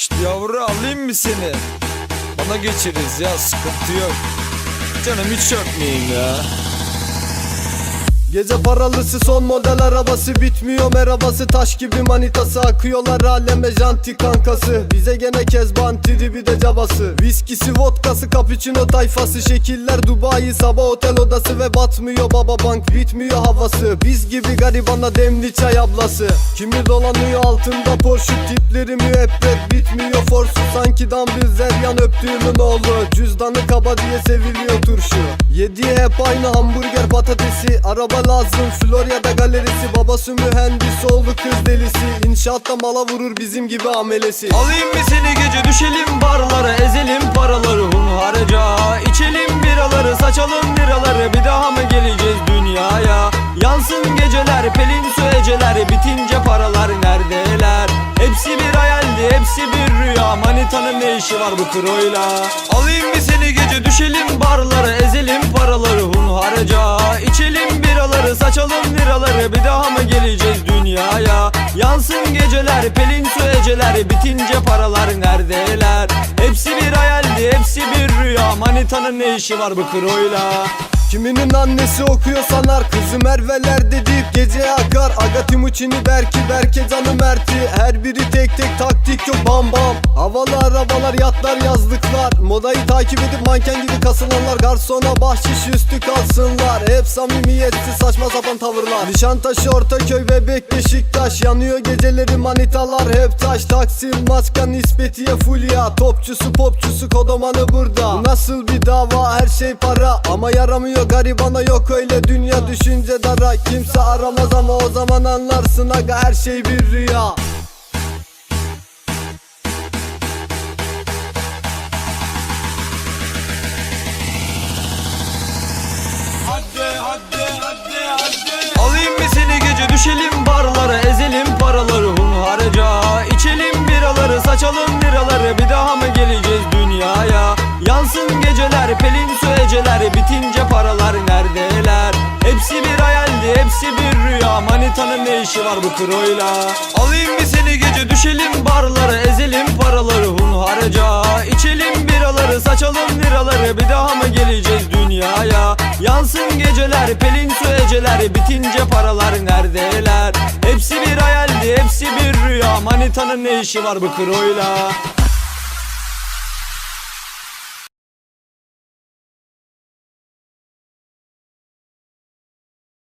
İşte yavru alayım mı seni? Bana geçeriz ya, sıkıntı yok. Canım hiç öpmeyeyim ya. Gece paralısı son model arabası, bitmiyor merhabası, taş gibi manitası, akıyorlar aleme janti kankası. Bize gene kezban tribi de cabası, viskisi vodkası cappuccino tayfası, şekiller Dubai sabah otel odası ve batmıyor baba bank, bitmiyor havası. Biz gibi garibana demli çay ablası, kimi dolanıyor altında Porsche, tipleri müebbet, bitmiyor forsu, sanki Dambil Zeryan öptüğümün oğlu. Cüzdanı kaba diye seviliyor turşu, yediği hep aynı hamburger patatesi. Araba lazım Florya'da galerisi, babası mühendis oğlu kız delisi, İnşaatta mala vurur bizim gibi amelesi. Alayım mı seni gece, düşelim barlara, ezelim paraları hunharca, içelim biraları, saçalım liraları, bir daha mı geleceğiz dünyaya? Yansın geceler, pelin su eceler, bitince paralar neredeler? Hepsi bir hayaldi, hepsi bir rüya, manitanın ne işi var bu kroyla? Alayım mı seni gece, düşelim barlara, ezelim paraları hunharca, içelim biraları, saçalım liraları, bir daha mı geleceğiz dünyaya? Yansın geceler, pelin su eceler, bitince paralar neredeler? Hepsi bir hayaldi, hepsi bir rüya, manitanın ne işi var bu kroyla? Kiminin annesi okuyor sanar, kızı Merve'lerde deyip gece akar. Aga Timuçin'i Berke canı Mert'i, her biri tek tek taktik yok bam bam. Havalı arabalar, yatlar, yazlıklar, modayı takip edip manken gibi kasılanlar, garsona bahşiş üstü kalsınlar. Hep samimiyetsiz saçma sapan tavırlar, Nişantaşı, Ortaköy, Bebek, Beşiktaş, yanıyor geceleri manitalar hep taş. Taksim, Maska, Nispetiye, Fulya, topçusu popçusu kodomanı burada. Bu nasıl bir dava, her şey para ama yaramıyor garibana, yok öyle dünya, düşünce dara. Kimse aramaz ama o zaman anlarsın aga, her şey bir rüya. Alayım mı seni gece, düşelim barlara, ezelim paraları hunharca, içelim biraları, saçalım liraları, bir daha mı geleceğiz dünyaya? Yansın geceler, pelin su eceler, bitince paralar neredeler? Hepsi bir hayaldi, hepsi bir rüya, manitanın ne işi var bu kroyla? Alayım mı seni gece, düşelim barlara, ezelim paraları hunharca, içelim biraları, saçalım liraları, bir daha mı geleceğiz dünyaya? Yansın geceler, pelin su eceler, bitince paralar neredeler? Hepsi bir hayaldi, hepsi bir rüya, manitanın ne işi var bu kroyla?